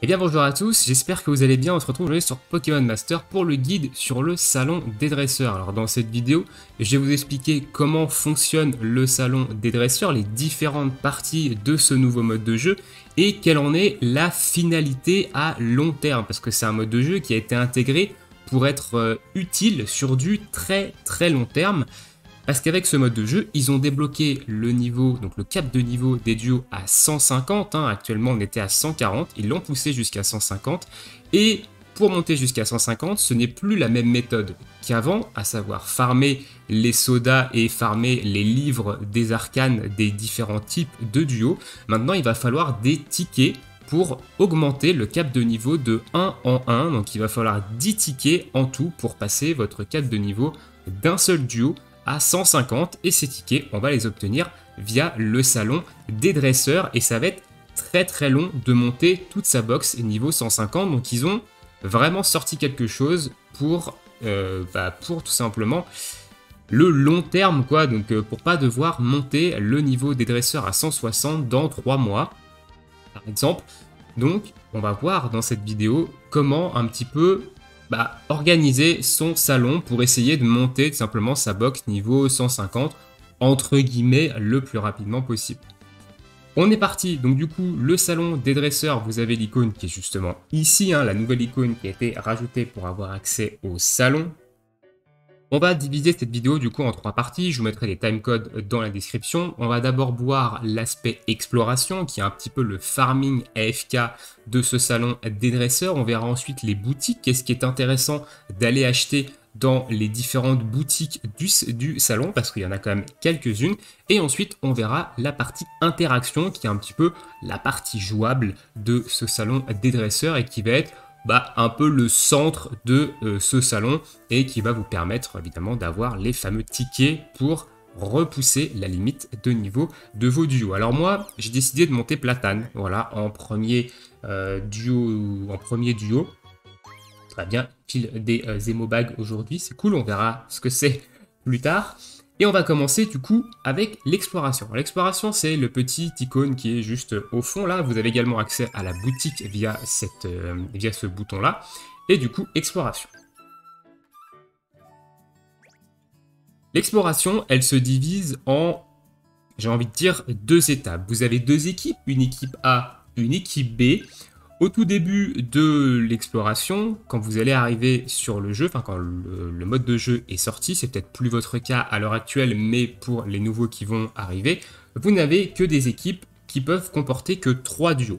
Eh bien bonjour à tous, j'espère que vous allez bien. On se retrouve aujourd'hui sur Pokémon Master pour le guide sur le salon des dresseurs. Alors dans cette vidéo, je vais vous expliquer comment fonctionne le salon des dresseurs, les différentes parties de ce nouveau mode de jeu et quelle en est la finalité à long terme, parce que c'est un mode de jeu qui a été intégré pour être utile sur du très long terme. Parce qu'avec ce mode de jeu, ils ont débloqué le niveau, donc le cap de niveau des duos à 150, actuellement on était à 140, ils l'ont poussé jusqu'à 150, et pour monter jusqu'à 150, ce n'est plus la même méthode qu'avant, à savoir farmer les sodas et farmer les livres des arcanes des différents types de duos. Maintenant il va falloir des tickets pour augmenter le cap de niveau de 1 en 1, donc il va falloir 10 tickets en tout pour passer votre cap de niveau d'un seul duo à 150, et ces tickets on va les obtenir via le salon des dresseurs et ça va être très long de monter toute sa box niveau 150. Donc ils ont vraiment sorti quelque chose pour tout simplement le long terme quoi, donc pour pas devoir monter le niveau des dresseurs à 160 dans 3 mois par exemple. Donc on va voir dans cette vidéo comment un petit peu organiser son salon pour essayer de monter tout simplement sa box niveau 150 entre guillemets le plus rapidement possible. On est parti, donc du coup le salon des dresseurs, vous avez l'icône qui est justement ici, la nouvelle icône qui a été rajoutée pour avoir accès au salon. On va diviser cette vidéo du coup en 3 parties, je vous mettrai les timecodes dans la description. On va d'abord voir l'aspect exploration qui est un petit peu le farming AFK de ce salon des dresseurs. On verra ensuite les boutiques, qu'est-ce qui est intéressant d'aller acheter dans les différentes boutiques du salon parce qu'il y en a quand même quelques-unes. Et ensuite on verra la partie interaction qui est un petit peu la partie jouable de ce salon des dresseurs et qui va être un peu le centre de ce salon et qui va vous permettre évidemment d'avoir les fameux tickets pour repousser la limite de niveau de vos duos. Alors moi j'ai décidé de monter Platane, voilà, en premier duo. Très bien, pile des Emobags aujourd'hui, c'est cool, on verra ce que c'est plus tard. Et on va commencer du coup avec l'exploration. L'exploration, c'est le petit icône qui est juste au fond là. Vous avez également accès à la boutique via ce bouton-là. Et du coup, exploration. L'exploration, elle se divise en, j'ai envie de dire, 2 étapes. Vous avez 2 équipes, une équipe A, une équipe B. Au tout début de l'exploration, quand vous allez arriver sur le jeu, quand le mode de jeu est sorti, c'est peut-être plus votre cas à l'heure actuelle, mais pour les nouveaux qui vont arriver, vous n'avez que des équipes qui peuvent comporter que 3 duos.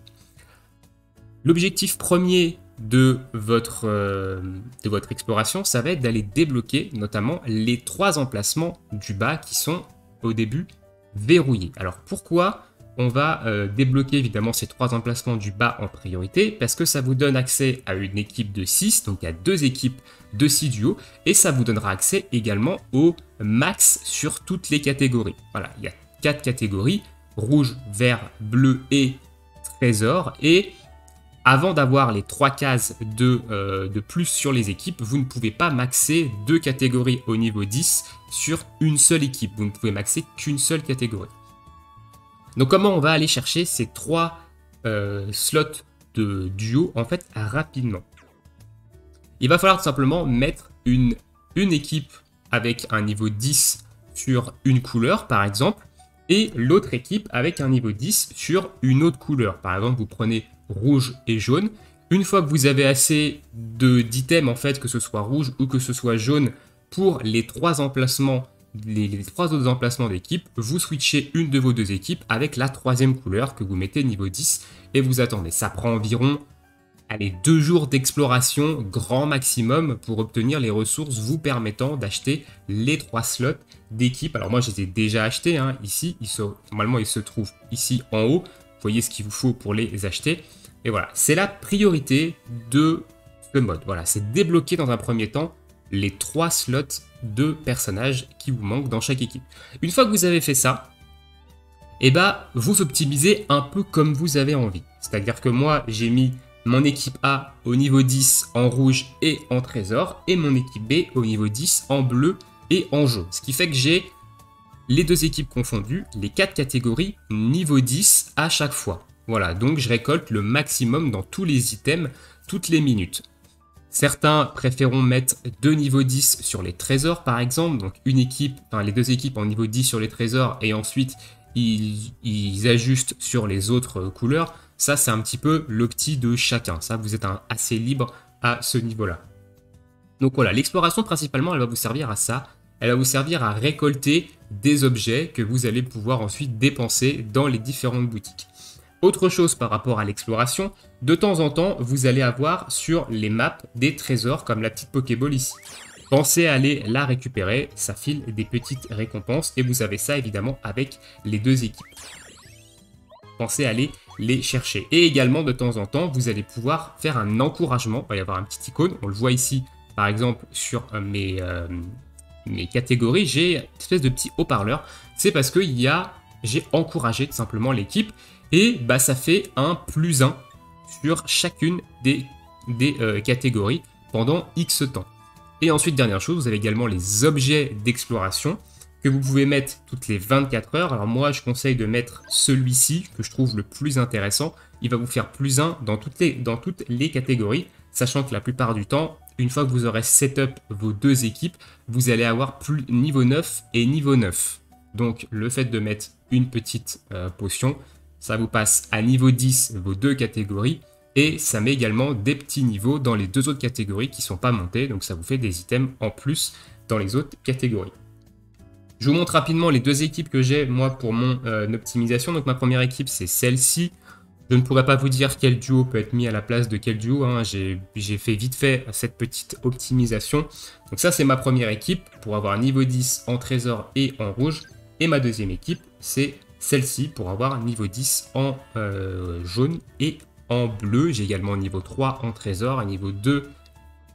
L'objectif premier de votre exploration, ça va être d'aller débloquer notamment les 3 emplacements du bas qui sont au début verrouillés. Alors pourquoi on va débloquer évidemment ces 3 emplacements du bas en priorité parce que ça vous donne accès à une équipe de 6, donc à 2 équipes de 6 duos, et ça vous donnera accès également au max sur toutes les catégories. Voilà, il y a 4 catégories, rouge, vert, bleu et trésor, et avant d'avoir les 3 cases de plus sur les équipes, vous ne pouvez pas maxer 2 catégories au niveau 10 sur une seule équipe, vous ne pouvez maxer qu'une seule catégorie. Donc comment on va aller chercher ces 3 slots de duo en fait rapidement? Il va falloir tout simplement mettre une équipe avec un niveau 10 sur une couleur par exemple et l'autre équipe avec un niveau 10 sur une autre couleur. Par exemple vous prenez rouge et jaune. Une fois que vous avez assez d'items en fait, que ce soit rouge ou que ce soit jaune, pour les 3 emplacements, les 3 autres emplacements d'équipe, vous switchez une de vos 2 équipes avec la 3e couleur que vous mettez niveau 10 et vous attendez. Ça prend environ 2 jours d'exploration grand maximum pour obtenir les ressources vous permettant d'acheter les 3 slots d'équipe. Alors moi je les ai déjà achetés ici, normalement ils se trouvent ici en haut, vous voyez ce qu'il vous faut pour les acheter. Et voilà, c'est la priorité de ce mode. Voilà, c'est débloquer dans un premier temps les 3 slots de personnages qui vous manquent dans chaque équipe. Une fois que vous avez fait ça, vous optimisez un peu comme vous avez envie. C'est-à-dire que moi, j'ai mis mon équipe A au niveau 10 en rouge et en trésor, et mon équipe B au niveau 10 en bleu et en jaune. Ce qui fait que j'ai les 2 équipes confondues, les 4 catégories niveau 10 à chaque fois. Voilà, donc je récolte le maximum dans tous les items, toutes les minutes. Certains préféreront mettre 2 niveaux 10 sur les trésors par exemple, donc une équipe, enfin les deux équipes en niveau 10 sur les trésors et ensuite ils ajustent sur les autres couleurs. Ça c'est un petit peu l'opti de chacun, ça vous êtes assez libre à ce niveau-là. Donc voilà, l'exploration principalement elle va vous servir à ça, elle va vous servir à récolter des objets que vous allez pouvoir ensuite dépenser dans les différentes boutiques. Autre chose par rapport à l'exploration, de temps en temps, vous allez avoir sur les maps des trésors comme la petite Pokéball ici. Pensez à aller la récupérer, ça file des petites récompenses et vous avez ça évidemment avec les deux équipes. Pensez à aller les chercher. Et également de temps en temps, vous allez pouvoir faire un encouragement, il va y avoir un petit icône, on le voit ici par exemple sur mes catégories, j'ai une espèce de petit haut-parleur, c'est parce que j'ai encouragé tout simplement l'équipe. Et bah, ça fait un +1 sur chacune des catégories pendant X temps. Et ensuite, dernière chose, vous avez également les objets d'exploration que vous pouvez mettre toutes les 24 heures. Alors moi, je conseille de mettre celui-ci que je trouve le plus intéressant. Il va vous faire +1 dans toutes les catégories, sachant que la plupart du temps, une fois que vous aurez setup vos deux équipes, vous allez avoir niveau 9 et niveau 9. Donc le fait de mettre une petite potion, ça vous passe à niveau 10 vos deux catégories et ça met également des petits niveaux dans les deux autres catégories qui ne sont pas montés, donc ça vous fait des items en plus dans les autres catégories. Je vous montre rapidement les deux équipes que j'ai moi pour mon optimisation. Donc ma première équipe c'est celle-ci. Je ne pourrais pas vous dire quel duo peut être mis à la place de quel duo, hein. J'ai fait vite fait cette petite optimisation. Donc ça c'est ma première équipe pour avoir un niveau 10 en trésor et en rouge. Et ma deuxième équipe c'est celle-ci pour avoir niveau 10 en jaune et en bleu. J'ai également niveau 3 en trésor et niveau 2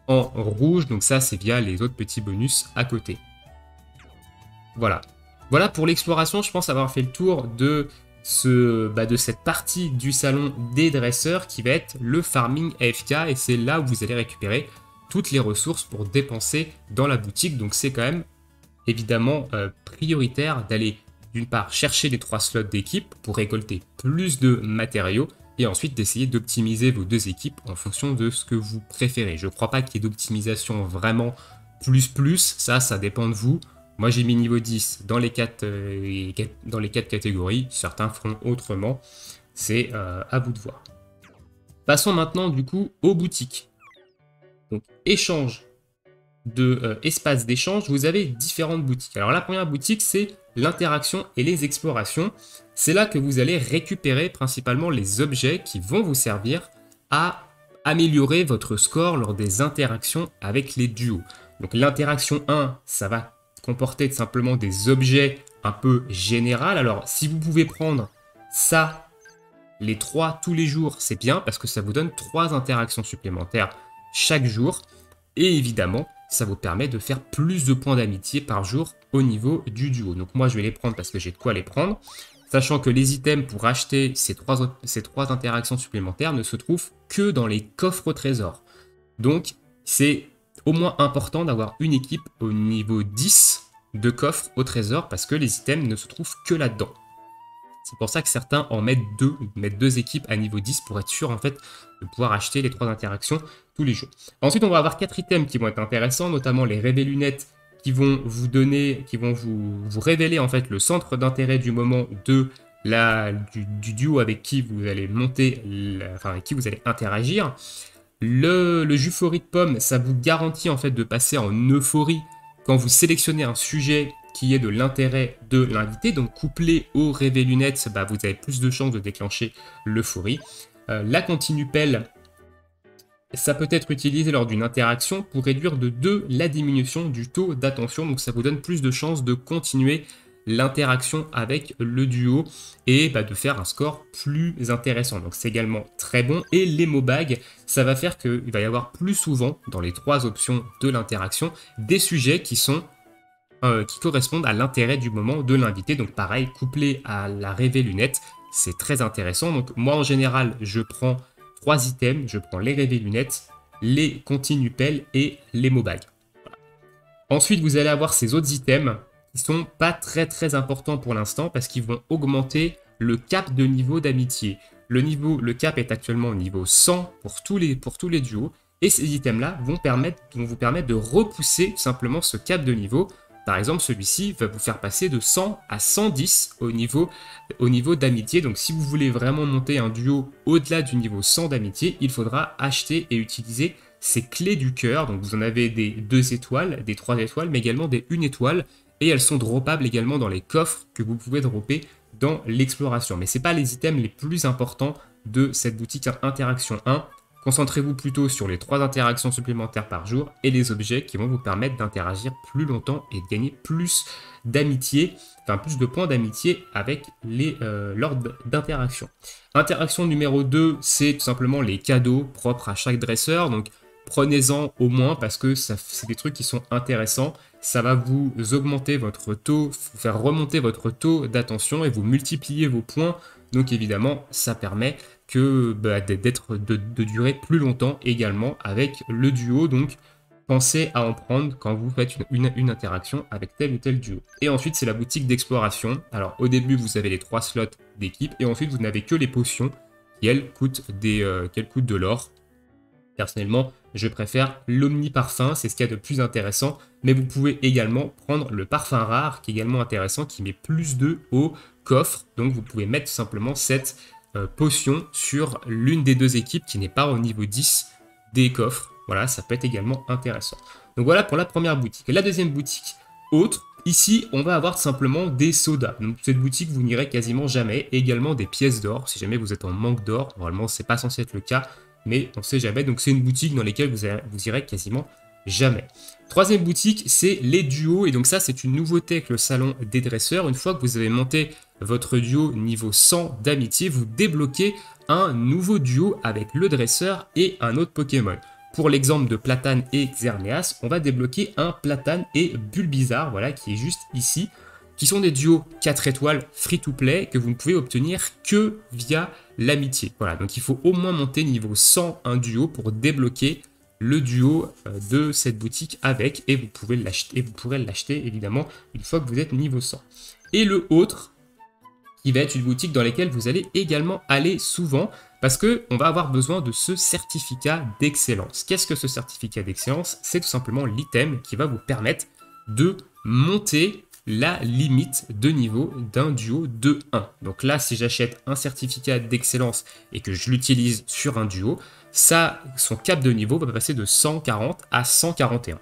en rouge. Donc ça, c'est via les autres petits bonus à côté. Voilà. Voilà pour l'exploration. Je pense avoir fait le tour de cette partie du salon des dresseurs qui va être le farming AFK. Et c'est là où vous allez récupérer toutes les ressources pour dépenser dans la boutique. Donc c'est quand même évidemment prioritaire d'aller d'une part chercher les 3 slots d'équipe pour récolter plus de matériaux et ensuite d'essayer d'optimiser vos deux équipes en fonction de ce que vous préférez. Je ne crois pas qu'il y ait d'optimisation vraiment plus, ça dépend de vous. Moi j'ai mis niveau 10 dans les 4 catégories, certains feront autrement, c'est à vous de voir. Passons maintenant du coup aux boutiques. Donc échange espace d'échange, vous avez différentes boutiques. Alors la première boutique c'est l'interaction et les explorations. C'est là que vous allez récupérer principalement les objets qui vont vous servir à améliorer votre score lors des interactions avec les duos. Donc l'interaction 1, ça va comporter tout simplement des objets un peu généraux. Alors si vous pouvez prendre ça, les 3 tous les jours, c'est bien parce que ça vous donne 3 interactions supplémentaires chaque jour. Et évidemment, ça vous permet de faire plus de points d'amitié par jour au niveau du duo. Donc moi, je vais les prendre parce que j'ai de quoi les prendre. Sachant que les items pour acheter ces trois interactions supplémentaires ne se trouvent que dans les coffres au trésor. Donc, c'est au moins important d'avoir une équipe au niveau 10 de coffres au trésor parce que les items ne se trouvent que là-dedans. C'est pour ça que certains en mettent deux équipes à niveau 10 pour être sûr en fait de pouvoir acheter les 3 interactions tous les jours. Ensuite, on va avoir 4 items qui vont être intéressants, notamment les rêves lunettes qui vont vous donner, qui vont vous révéler en fait le centre d'intérêt du moment du duo avec qui vous allez monter, avec qui vous allez interagir. Le Juforie de pomme, ça vous garantit en fait de passer en euphorie quand vous sélectionnez un sujet qui est de l'intérêt de l'invité. Donc couplé au rêve lunettes, vous avez plus de chances de déclencher l'euphorie. La continue pelle, ça peut être utilisé lors d'une interaction pour réduire de 2 la diminution du taux d'attention. Donc ça vous donne plus de chances de continuer l'interaction avec le duo et de faire un score plus intéressant. Donc c'est également très bon. Et l'emo-bag, ça va faire qu'il va y avoir plus souvent dans les 3 options de l'interaction des sujets qui correspondent à l'intérêt du moment de l'invité. Donc pareil, couplé à la rêve lunettes, c'est très intéressant. Donc moi en général, je prends 3 items, je prends les rêves lunettes, les continue pelle et les mobags. Voilà. Ensuite, vous allez avoir ces autres items qui sont pas très importants pour l'instant parce qu'ils vont augmenter le cap de niveau d'amitié. Le cap est actuellement au niveau 100 pour tous les duos. Et ces items-là vont vous permettre de repousser tout simplement ce cap de niveau. Par exemple, celui-ci va vous faire passer de 100 à 110 au niveau d'amitié. Donc si vous voulez vraiment monter un duo au-delà du niveau 100 d'amitié, il faudra acheter et utiliser ces clés du cœur. Donc vous en avez des 2 étoiles, des 3 étoiles, mais également des 1 étoile. Et elles sont droppables également dans les coffres que vous pouvez dropper dans l'exploration. Mais ce n'est pas les items les plus importants de cette boutique Interaction 1. Concentrez-vous plutôt sur les 3 interactions supplémentaires par jour et les objets qui vont vous permettre d'interagir plus longtemps et de gagner plus d'amitié, enfin plus de points d'amitié avec l'ordre d'interaction. Interaction numéro 2, c'est tout simplement les cadeaux propres à chaque dresseur. Donc prenez-en au moins parce que c'est des trucs qui sont intéressants. Ça va vous augmenter votre taux, vous faire remonter votre taux d'attention et vous multiplier vos points. Donc évidemment, ça permet de durer plus longtemps également avec le duo. Donc pensez à en prendre quand vous faites une interaction avec tel ou tel duo. Et ensuite, c'est la boutique d'exploration. Alors au début, vous avez les 3 slots d'équipe et ensuite, vous n'avez que les potions qui, elles, coûtent de l'or. Personnellement, je préfère l'omni-parfum, c'est ce qu'il y a de plus intéressant, mais vous pouvez également prendre le parfum rare, qui est également intéressant, qui met plus 2 au coffre, donc vous pouvez mettre tout simplement cette potion sur l'une des 2 équipes qui n'est pas au niveau 10 des coffres. Voilà, ça peut être également intéressant. Donc voilà pour la première boutique. Et la deuxième boutique, autre, ici on va avoir simplement des sodas. Donc cette boutique vous n'irez quasiment jamais, et également des pièces d'or, si jamais vous êtes en manque d'or, normalement c'est pas censé être le cas, mais on ne sait jamais, donc c'est une boutique dans laquelle vous irez quasiment jamais. Troisième boutique, c'est les duos, et donc ça c'est une nouveauté avec le salon des dresseurs. Une fois que vous avez monté votre duo niveau 100 d'amitié, vous débloquez un nouveau duo avec le dresseur et un autre Pokémon. Pour l'exemple de Platane et Xerneas, on va débloquer un Platane et Bulbizarre, voilà, qui est juste ici, qui sont des duos 4 étoiles free-to-play que vous ne pouvez obtenir que via l'amitié. Voilà, donc il faut au moins monter niveau 100 un duo pour débloquer le duo de cette boutique avec, et vous pourrez l'acheter évidemment une fois que vous êtes niveau 100. Et le autre, qui va être une boutique dans laquelle vous allez également aller souvent, parce qu'on va avoir besoin de ce certificat d'excellence. Qu'est-ce que ce certificat d'excellence? C'est tout simplement l'item qui va vous permettre de monter la limite de niveau d'un duo de 1. Donc là, si j'achète un certificat d'excellence et que je l'utilise sur un duo, son cap de niveau va passer de 140 à 141.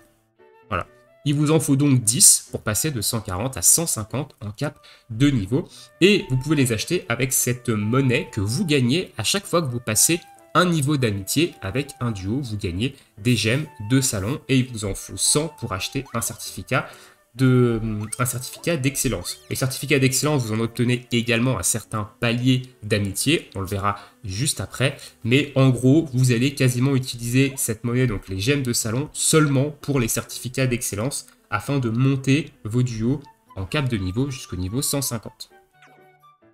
Voilà. Il vous en faut donc 10 pour passer de 140 à 150 en cap de niveau. Et vous pouvez les acheter avec cette monnaie que vous gagnez à chaque fois que vous passez un niveau d'amitié avec un duo. Vous gagnez des gemmes de salon et il vous en faut 100 pour acheter un certificat d'excellence. Les certificats d'excellence, vous en obtenez également à certains paliers d'amitié, on le verra juste après, mais en gros, vous allez quasiment utiliser cette monnaie, donc les gemmes de salon, seulement pour les certificats d'excellence, afin de monter vos duos en cap de niveau jusqu'au niveau 150.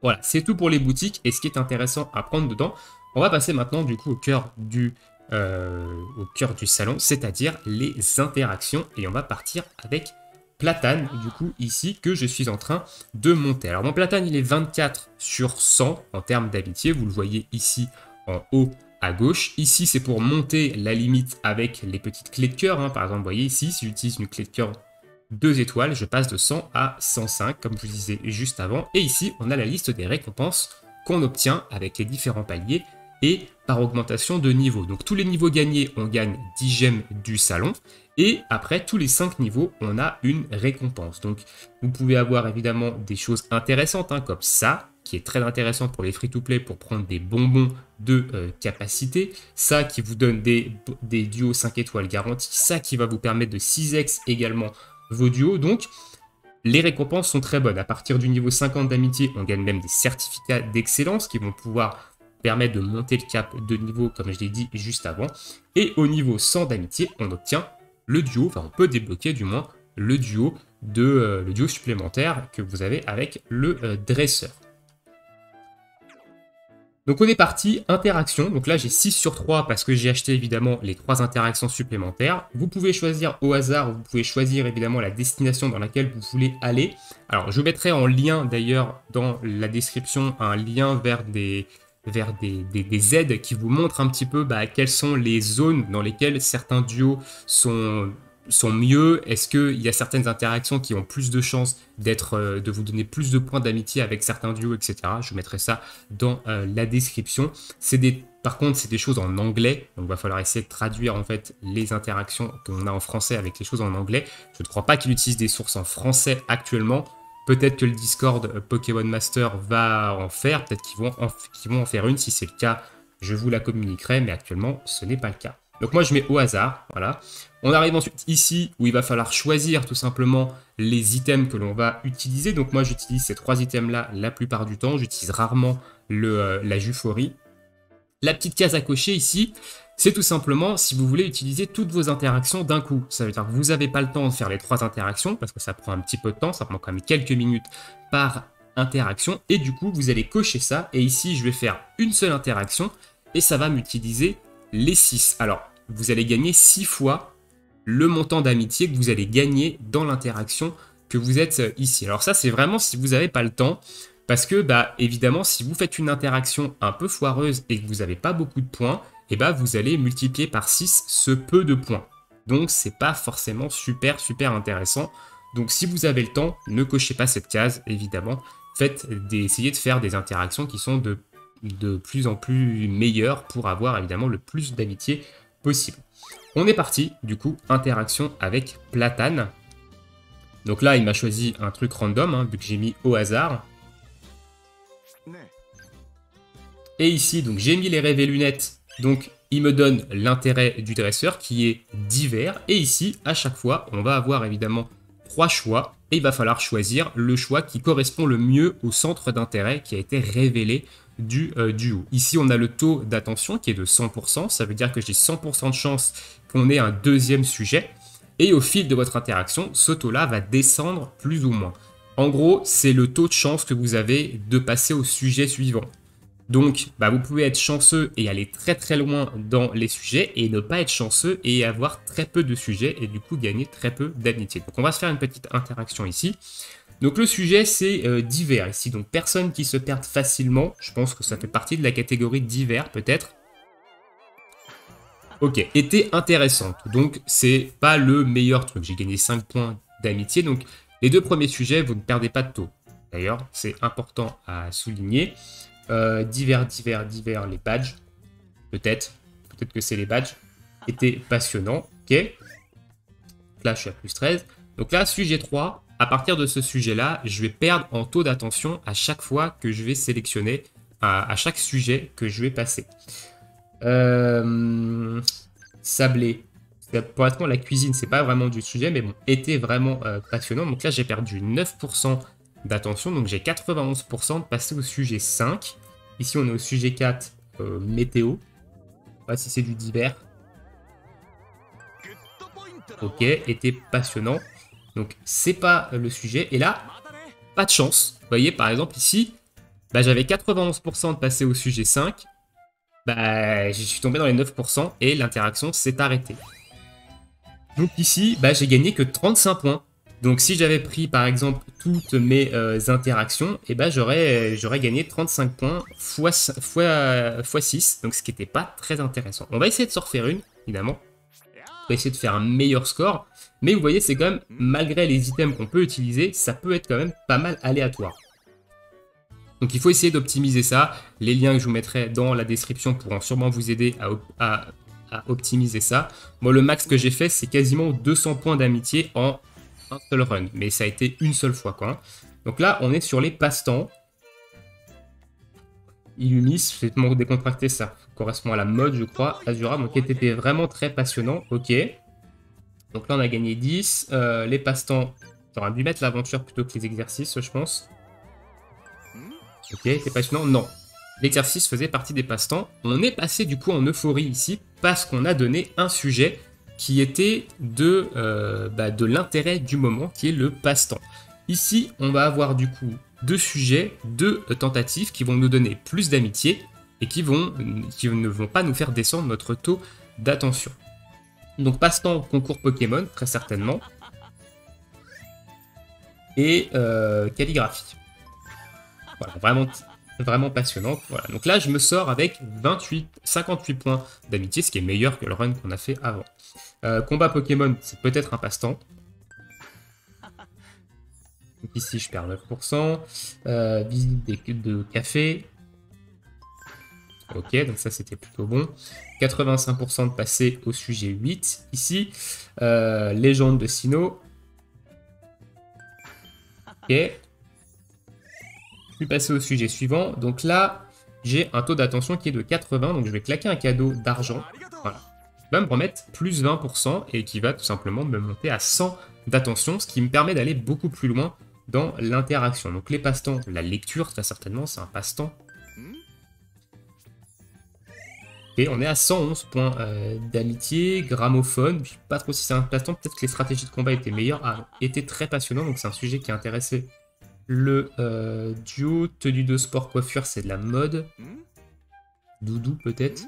Voilà, c'est tout pour les boutiques, et ce qui est intéressant à prendre dedans, on va passer maintenant du coup au cœur du salon, c'est-à-dire les interactions, et on va partir avec Platane, du coup, ici, que je suis en train de monter. Alors, mon Platane, il est 24 sur 100 en termes d'amitié. Vous le voyez ici, en haut à gauche. Ici, c'est pour monter la limite avec les petites clés de cœur. Par exemple, vous voyez ici, si j'utilise une clé de cœur 2 étoiles, je passe de 100 à 105, comme je vous disais juste avant. Et ici, on a la liste des récompenses qu'on obtient avec les différents paliers et par augmentation de niveau. Donc tous les niveaux gagnés, on gagne 10 gemmes du salon. Et après, tous les 5 niveaux, on a une récompense. Donc vous pouvez avoir évidemment des choses intéressantes, comme ça, qui est très intéressant pour les free-to-play pour prendre des bonbons de capacité. Ça qui vous donne des duos 5 étoiles garantis. Ça qui va vous permettre de 6x également vos duos. Donc les récompenses sont très bonnes. À partir du niveau 50 d'amitié, on gagne même des certificats d'excellence qui vont pouvoir permettre de monter le cap de niveau, comme je l'ai dit juste avant. Et au niveau 100 d'amitié, on obtient le duo, enfin on peut débloquer du moins le duo supplémentaire que vous avez avec le dresseur. Donc on est parti, interaction. Donc là j'ai 6 sur 3 parce que j'ai acheté évidemment les 3 interactions supplémentaires. Vous pouvez choisir au hasard, vous pouvez choisir évidemment la destination dans laquelle vous voulez aller. Alors je mettrai en lien d'ailleurs dans la description un lien vers des vers des aides qui vous montrent un petit peu quelles sont les zones dans lesquelles certains duos sont mieux. Est-ce qu'il y a certaines interactions qui ont plus de chances de vous donner plus de points d'amitié avec certains duos, etc. Je vous mettrai ça dans la description. Par contre, c'est des choses en anglais, donc il va falloir essayer de traduire en fait les interactions qu'on a en français avec les choses en anglais. Je ne crois pas qu'il utilise des sources en français actuellement. Peut-être que le Discord Pokémon Master va en faire, peut-être qu'ils vont en faire une. Si c'est le cas, je vous la communiquerai, mais actuellement, ce n'est pas le cas. Donc moi, je mets au hasard, voilà. On arrive ensuite ici, où il va falloir choisir tout simplement les items que l'on va utiliser. Donc moi, j'utilise ces 3 items-là la plupart du temps. J'utilise rarement la Juforie. La petite case à cocher ici, c'est tout simplement si vous voulez utiliser toutes vos interactions d'un coup. Ça veut dire que vous n'avez pas le temps de faire les 3 interactions, parce que ça prend un petit peu de temps, ça prend quand même quelques minutes par interaction. Et du coup, vous allez cocher ça. Et ici, je vais faire une seule interaction, et ça va m'utiliser les 6. Alors, vous allez gagner 6 fois le montant d'amitié que vous allez gagner dans l'interaction que vous êtes ici. Alors ça, c'est vraiment si vous n'avez pas le temps. Parce que, évidemment, si vous faites une interaction un peu foireuse et que vous n'avez pas beaucoup de points, vous allez multiplier par 6 ce peu de points. Donc, c'est pas forcément super intéressant. Donc, si vous avez le temps, ne cochez pas cette case, évidemment. Essayez de faire des interactions qui sont de plus en plus meilleures pour avoir, évidemment, le plus d'amitié possible. On est parti, du coup, interaction avec Platane. Donc là, il m'a choisi un truc random, vu que j'ai mis au hasard. Et ici, donc j'ai mis les rêves et lunettes, donc il me donne l'intérêt du dresseur qui est divers. Et ici, à chaque fois, on va avoir évidemment 3 choix et il va falloir choisir le choix qui correspond le mieux au centre d'intérêt qui a été révélé du duo. Ici, on a le taux d'attention qui est de 100%, ça veut dire que j'ai 100% de chance qu'on ait un deuxième sujet. Et au fil de votre interaction, ce taux-là va descendre plus ou moins. En gros, c'est le taux de chance que vous avez de passer au sujet suivant. Donc, vous pouvez être chanceux et aller très loin dans les sujets et ne pas être chanceux et avoir très peu de sujets et du coup gagner très peu d'amitié. Donc, on va se faire une petite interaction ici. Donc, le sujet, c'est divers ici. Donc, personnes qui se perdent facilement. Je pense que ça fait partie de la catégorie divers peut-être. Ok, était intéressante. Donc, c'est pas le meilleur truc. J'ai gagné 5 points d'amitié. Donc, les 2 premiers sujets, vous ne perdez pas de taux. D'ailleurs, c'est important à souligner. Divers, les badges. Peut-être que c'est les badges. Était passionnant. Ok. Là, je suis à plus 13. Donc là, sujet 3. À partir de ce sujet-là, je vais perdre en taux d'attention à chaque fois que je vais sélectionner, à chaque sujet que je vais passer. Sablé. Pour l'instant, la cuisine, c'est pas vraiment du sujet, mais bon, était vraiment passionnant. Donc là, j'ai perdu 9% d'attention, donc j'ai 91% de passer au sujet 5. Ici, on est au sujet 4, météo. Je sais pas si c'est du divers. Ok, était passionnant. Donc, c'est pas le sujet. Et là, pas de chance. Vous voyez, par exemple, ici, j'avais 91% de passer au sujet 5. Je suis tombé dans les 9% et l'interaction s'est arrêtée. Donc ici, j'ai gagné que 35 points. Donc si j'avais pris par exemple toutes mes interactions, j'aurais gagné 35 points x 6, donc ce qui n'était pas très intéressant. On va essayer de se refaire une, évidemment. On va essayer de faire un meilleur score. Mais vous voyez, c'est quand même, malgré les items qu'on peut utiliser, ça peut être quand même pas mal aléatoire. Donc il faut essayer d'optimiser ça. Les liens que je vous mettrai dans la description pourront sûrement vous aider à optimiser ça. Moi, le max que j'ai fait, c'est quasiment 200 points d'amitié en un seul run. Mais ça a été une seule fois, quoi. Donc là, on est sur les passe-temps. Illumis, je vais te décontracter, ça correspond à la mode, je crois. Azura, donc était vraiment très passionnant. Ok. Donc là, on a gagné 10. Les passe-temps, j'aurais dû mettre l'aventure plutôt que les exercices, je pense. Ok, c'est passionnant. Non. L'exercice faisait partie des passe-temps. On est passé du coup en euphorie ici parce qu'on a donné un sujet qui était de l'intérêt du moment, qui est le passe-temps. Ici, on va avoir du coup 2 sujets, 2 tentatives qui vont nous donner plus d'amitié et qui ne vont pas nous faire descendre notre taux d'attention. Donc passe-temps, concours Pokémon, très certainement. Et calligraphie. Voilà, vraiment vraiment passionnante. Voilà. Donc là, je me sors avec 58 points d'amitié, ce qui est meilleur que le run qu'on a fait avant. Combat Pokémon, c'est peut-être un passe-temps. Donc ici, je perds 9%. Visite de café. Ok, donc ça, c'était plutôt bon. 85% de passer au sujet 8. Ici, légende de Sinnoh. Ok. Je suis passé au sujet suivant. Donc là, j'ai un taux d'attention qui est de 80. Donc je vais claquer un cadeau d'argent. Voilà. Il va me remettre plus 20% et qui va tout simplement me monter à 100 d'attention, ce qui me permet d'aller beaucoup plus loin dans l'interaction. Donc les passe-temps, la lecture, très certainement, c'est un passe-temps. Et on est à 111 points d'amitié, gramophone, je sais pas trop si c'est un passe-temps, peut-être que les stratégies de combat étaient meilleures, étaient très passionnants, donc c'est un sujet qui a intéressé le duo, tenue de sport, coiffure, c'est de la mode, doudou peut-être,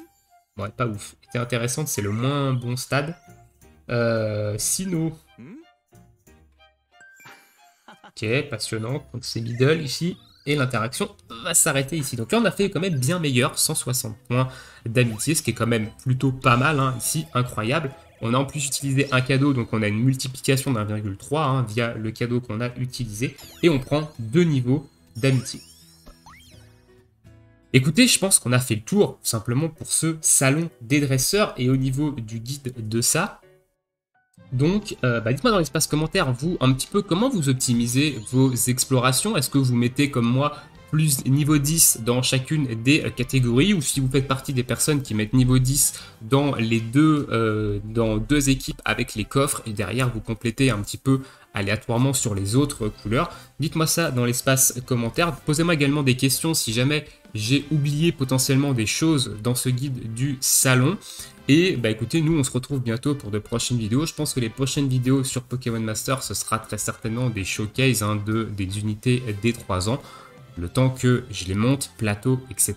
ouais pas ouf, était intéressante, c'est le moins bon stade, Sinnoh, ok, passionnant, donc c'est middle ici, et l'interaction va s'arrêter ici. Donc là, on a fait quand même bien meilleur, 160 points d'amitié, ce qui est quand même plutôt pas mal, hein, ici, incroyable. On a en plus utilisé un cadeau, donc on a une multiplication d'1,3 hein, via le cadeau qu'on a utilisé, et on prend 2 niveaux d'amitié. Écoutez, je pense qu'on a fait le tour, simplement pour ce salon des dresseurs, et au niveau du guide de ça, donc, dites-moi dans l'espace commentaire, vous, un petit peu, comment vous optimisez vos explorations? Est-ce que vous mettez, comme moi, plus niveau 10 dans chacune des catégories? Ou si vous faites partie des personnes qui mettent niveau 10 dans les dans deux équipes avec les coffres, et derrière, vous complétez un petit peu aléatoirement sur les autres couleurs? Dites-moi ça dans l'espace commentaire. Posez-moi également des questions si jamais j'ai oublié potentiellement des choses dans ce guide du salon. Et écoutez, nous on se retrouve bientôt pour de prochaines vidéos. Je pense que les prochaines vidéos sur Pokémon Master, ce sera très certainement des showcases des unités des 3 ans. Le temps que je les monte, plateau, etc.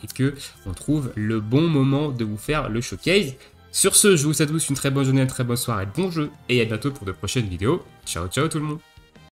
Et que on trouve le bon moment de vous faire le showcase. Sur ce, je vous souhaite tous une très bonne journée, une très bonne soirée, bon jeu. Et à bientôt pour de prochaines vidéos. Ciao, ciao tout le monde.